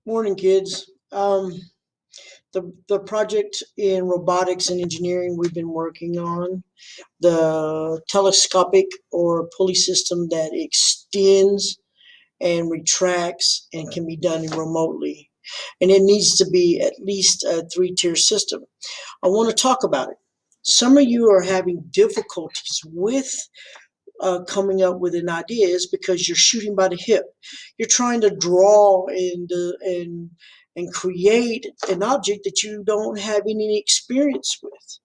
Morning, kids. The project in robotics and engineering we've been working on, the telescopic or pulley system that extends and retracts and can be done remotely. And it needs to be at least a three-tier system. I want to talk about it. Some of you are having difficulties with coming up with an idea is because you're shooting by the hip. You're trying to draw and create an object that you don't have any experience with.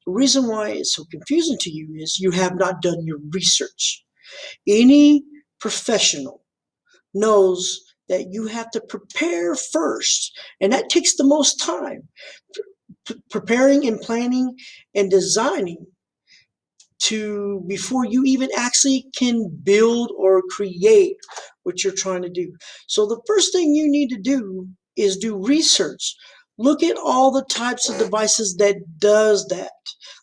The reason why it's so confusing to you is you have not done your research. Any professional knows that you have to prepare first, and that takes the most time. Preparing and planning and designing to before you even actually can build or create what you're trying to do. So the first thing you need to do is do research. Look at all the types of devices that does that.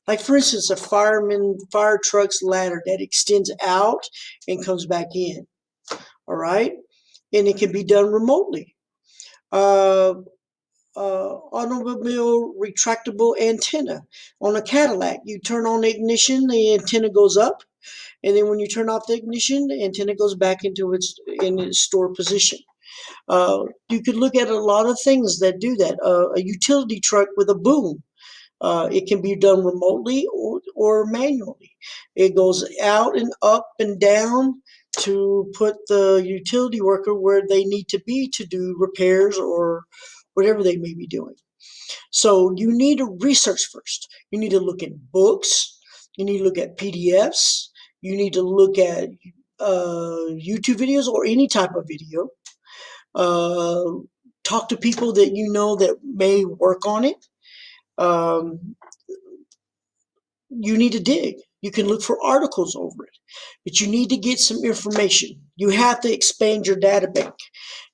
Like for instance, a fire truck's ladder that extends out and comes back in. All right, and it can be done remotely. Uh, Automobile retractable antenna on a Cadillac. You turn on the ignition, the antenna goes up, and then when you turn off the ignition, the antenna goes back into its stored position. You could look at a lot of things that do that. A utility truck with a boom. It can be done remotely or manually. It goes out and up and down to put the utility worker where they need to be to do repairs or whatever they may be doing. So you need to research first. You need to look at books. You need to look at PDFs. You need to look at YouTube videos or any type of video. Talk to people that you know that may work on it. You need to dig. You can look for articles over it, but you need to get some information. You have to expand your data bank.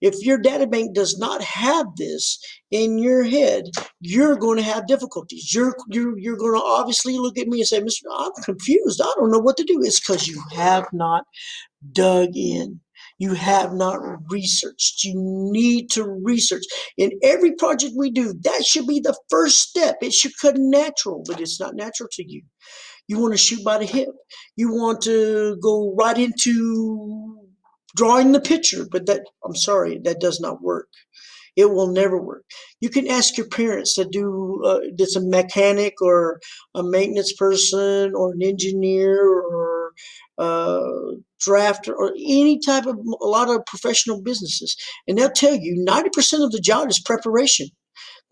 If your data bank does not have this in your head, you're going to have difficulties. You're going to obviously look at me and say, "Mr. I'm confused. I don't know what to do." It's because you have not dug in. You have not researched. You need to research. In every project we do, that should be the first step. It should come natural, but it's not natural to you. You want to shoot by the hip. You want to go right into drawing the picture, but I'm sorry, that does not work. It will never work. You can ask your parents to do, that's a mechanic or a maintenance person or an engineer or drafter or any type of, a lot of professional businesses. And they'll tell you 90% of the job is preparation,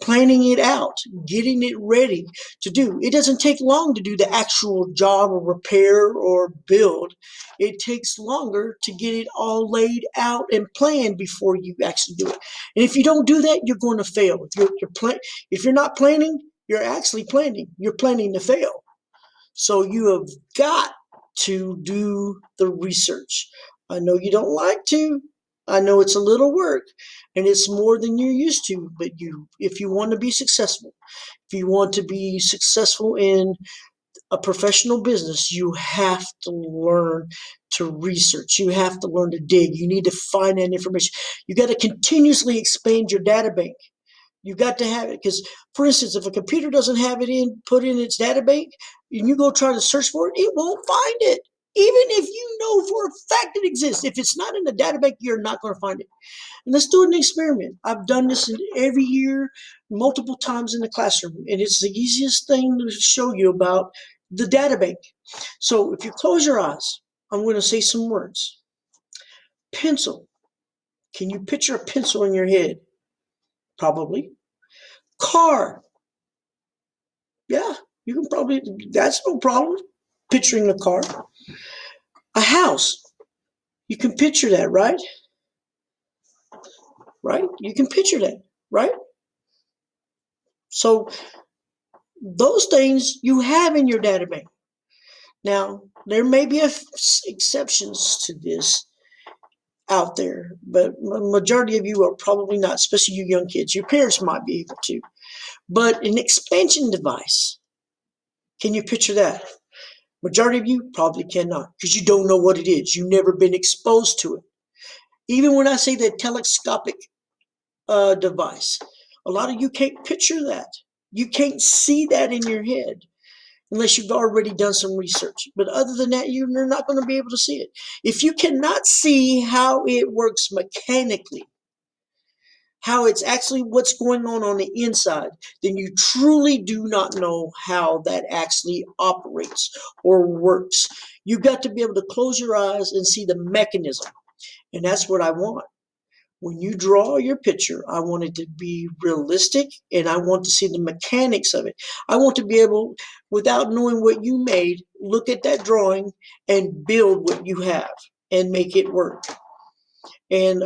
planning it out, getting it ready to do. It doesn't take long to do the actual job or repair or build. It takes longer to get it all laid out and planned before you actually do it. And if you don't do that, you're going to fail. If you're not planning, you're actually planning. You're planning to fail. So you have got to do the research. I know you don't like to. I know it's a little work and it's more than you're used to, but if you want to be successful, if you want to be successful in a professional business, you have to learn to research. You have to learn to dig. You need to find that information. You got to continuously expand your data bank. You got to have it because, for instance, if a computer doesn't have it put in its data bank, and you go try to search for it, it won't find it. Even if you know for a fact it exists, if it's not in the data bank, you're not going to find it. And let's do an experiment. I've done this every year, multiple times in the classroom, and it's the easiest thing to show you about the data bank. So if you close your eyes, I'm going to say some words. Pencil. Can you picture a pencil in your head? Probably. Car. Yeah, you can probably, that's no problem, picturing a car. A house. You can picture that, right? Right? You can picture that, right? So those things you have in your data bank. Now, there may be exceptions to this out there, but the majority of you are probably not, especially you young kids. Your parents might be able to. But an expansion device, can you picture that? Majority of you probably cannot because you don't know what it is. You've never been exposed to it. Even when I say the telescopic device. A lot of you can't picture that. You can't see that in your head unless you've already done some research. But other than that, you're not going to be able to see it. If you cannot see how it works mechanically, how it's actually what's going on the inside, then you truly do not know how that actually operates or works. You've got to be able to close your eyes and see the mechanism. And that's what I want. When you draw your picture, I want it to be realistic, and I want to see the mechanics of it. I want to be able, without knowing what you made, look at that drawing and build what you have and make it work. And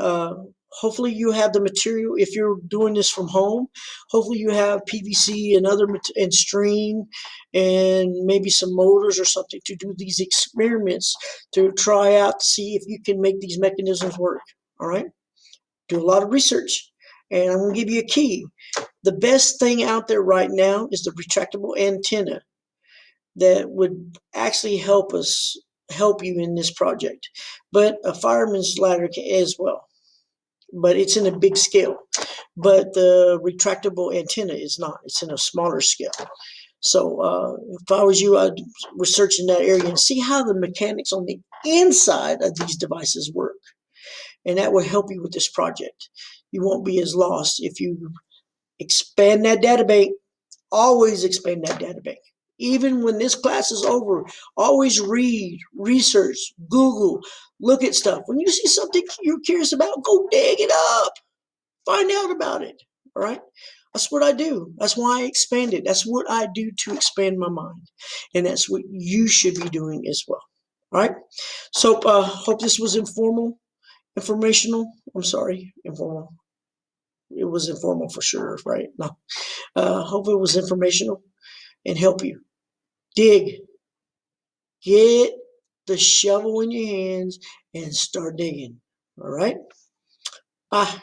hopefully you have the material. If you're doing this from home, hopefully you have PVC and other and string and maybe some motors or something to do these experiments, to try out to see if you can make these mechanisms work. All right? Do a lot of research, and I'm going to give you a key. The best thing out there right now is the retractable antenna that would actually help you in this project. But a fireman's ladder as well, but it's in a big scale. But the retractable antenna is not. It's in a smaller scale. So if I was you, I'd research in that area and see how the mechanics on the inside of these devices work. And that will help you with this project. You won't be as lost if you expand that data bank. Always expand that data bank. Even when this class is over, always read, research, Google, look at stuff. When you see something you're curious about, go dig it up. Find out about it. All right? That's what I do. That's why I expand it. That's what I do to expand my mind. And that's what you should be doing as well. All right? So hope this was informational. I'm sorry, informal. It was informal for sure, right? No. Hope it was informational and help you. Dig. Get the shovel in your hands and start digging. All right? Bye.